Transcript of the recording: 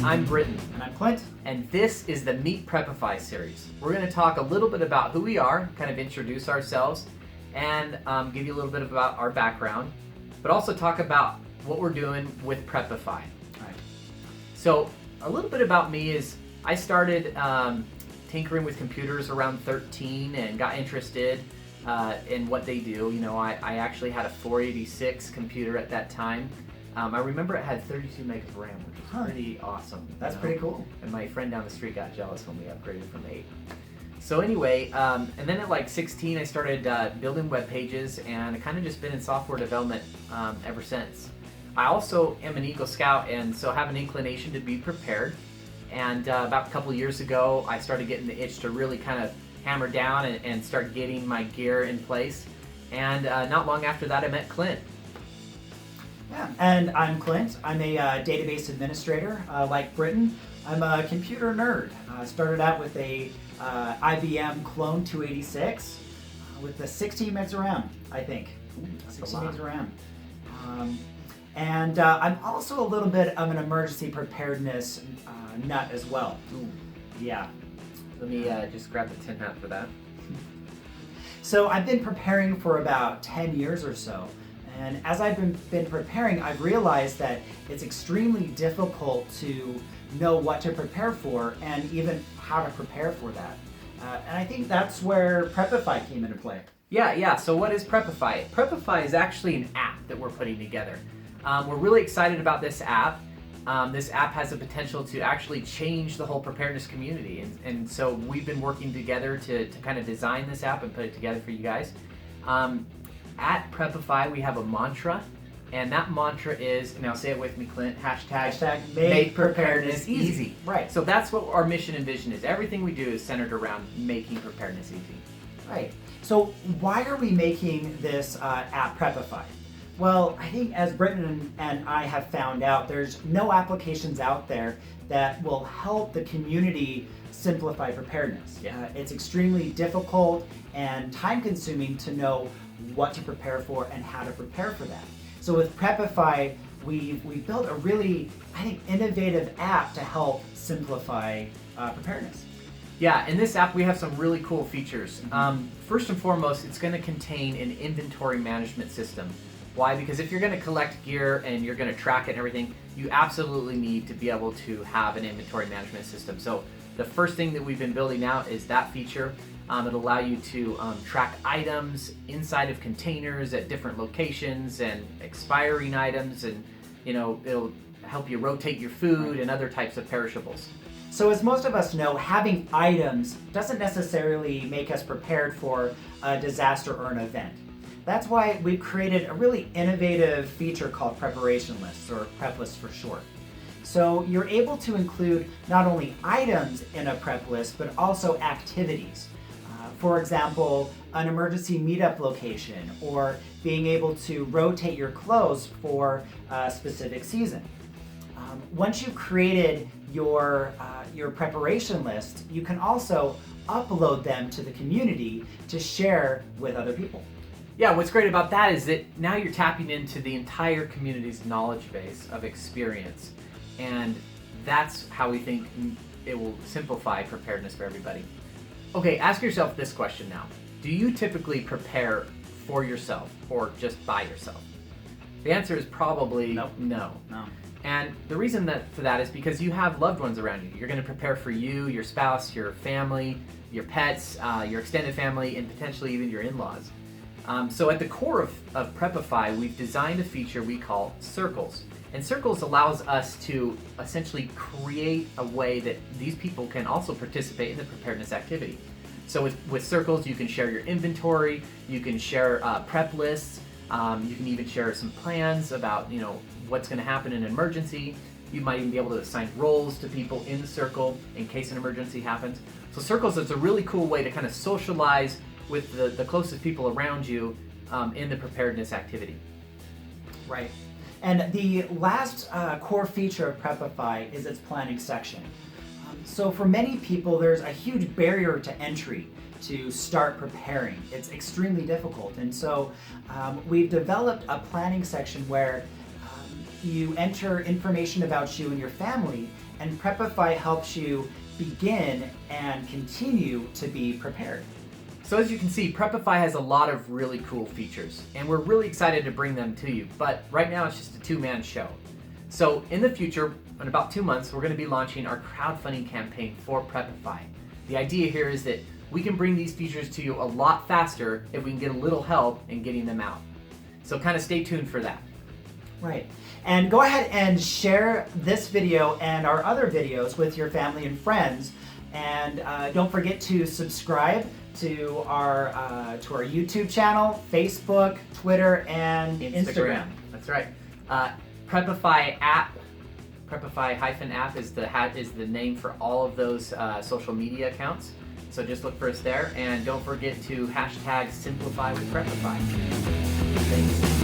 I'm Britton. And I'm Clint. And this is the Meet Prepify series. We're going to talk a little bit about who we are, kind of introduce ourselves, and give you a little bit about our background, but also talk about what we're doing with Prepify. Right. So a little bit about me is I started tinkering with computers around 13 and got interested in what they do. You know, I actually had a 486 computer at that time. I remember it had 32 megs of RAM, which was pretty awesome. That's pretty cool. And my friend down the street got jealous when we upgraded from 8. So anyway, and then at like 16, I started building web pages, and I kind of just been in software development ever since. I also am an Eagle Scout, and so have an inclination to be prepared. And about a couple years ago, I started getting the itch to really kind of hammer down and start getting my gear in place. And not long after that, I met Clint. Yeah, and I'm Clint. I'm a database administrator. Like Britton, I'm a computer nerd. Started out with a IBM Clone 286 with the 16 megs of RAM, I think. 16 megs of RAM. And I'm also a little bit of an emergency preparedness nut as well. Ooh. Yeah. Let me just grab the tin hat for that. So I've been preparing for about 10 years or so. And as I've been preparing, I've realized that it's extremely difficult to know what to prepare for and even how to prepare for that. And I think that's where Prepify came into play. Yeah. So what is Prepify? Prepify is actually an app that we're putting together. We're really excited about this app. This app has the potential to actually change the whole preparedness community. And so we've been working together to kind of design this app and put it together for you guys. At Prepify, we have a mantra, and that mantra is, now say it with me, Clint, hashtag make preparedness easy. Right. So that's what our mission and vision is. Everything we do is centered around making preparedness easy. Right. So why are we making this app Prepify? Well, I think as Britton and I have found out, there's no applications out there that will help the community simplify preparedness. Yeah. It's extremely difficult and time-consuming to know what to prepare for and how to prepare for that. So with Prepify, we built a really, I think, innovative app to help simplify preparedness. Yeah, in this app we have some really cool features. First and foremost, it's going to contain an inventory management system. Why? Because if you're going to collect gear and you're going to track it and everything, you absolutely need to be able to have an inventory management system. So the first thing that we've been building out is that feature. It'll allow you to track items inside of containers at different locations and expiring items, and it'll help you rotate your food and other types of perishables. So as most of us know, having items doesn't necessarily make us prepared for a disaster or an event. That's why we've created a really innovative feature called preparation lists, or prep lists for short. So you're able to include not only items in a prep list, but also activities. For example, an emergency meetup location, or being able to rotate your clothes for a specific season. Once you've created your preparation list, you can also upload them to the community to share with other people. Yeah, what's great about that is that now you're tapping into the entire community's knowledge base of experience, and that's how we think it will simplify preparedness for everybody. Okay, ask yourself this question now. Do you typically prepare for yourself or just by yourself? The answer is probably no. And the reason for that is because you have loved ones around you. You're going to prepare for you, your spouse, your family, your pets, your extended family, and potentially even your in-laws. So at the core of Prepify, we've designed a feature we call Circles. And Circles allows us to essentially create a way that these people can also participate in the preparedness activity. So with Circles, you can share your inventory, you can share prep lists, you can even share some plans about what's going to happen in an emergency. You might even be able to assign roles to people in the circle in case an emergency happens. So Circles is a really cool way to kind of socialize with the closest people around you in the preparedness activity. Right. And the last core feature of Prepify is its planning section. So for many people, there's a huge barrier to entry to start preparing. It's extremely difficult. And so we've developed a planning section where you enter information about you and your family, and Prepify helps you begin and continue to be prepared. So as you can see, Prepify has a lot of really cool features, and we're really excited to bring them to you, but right now it's just a two-man show. So in the future, in about 2 months, we're going to be launching our crowdfunding campaign for Prepify. The idea here is that we can bring these features to you a lot faster if we can get a little help in getting them out. So kind of stay tuned for that. Right. And go ahead and share this video and our other videos with your family and friends. And don't forget to subscribe to our YouTube channel, Facebook, Twitter, and Instagram. That's right. Prepify app, Prepify-app is the name for all of those social media accounts. So just look for us there, and don't forget to #Simplify with Prepify. Thanks.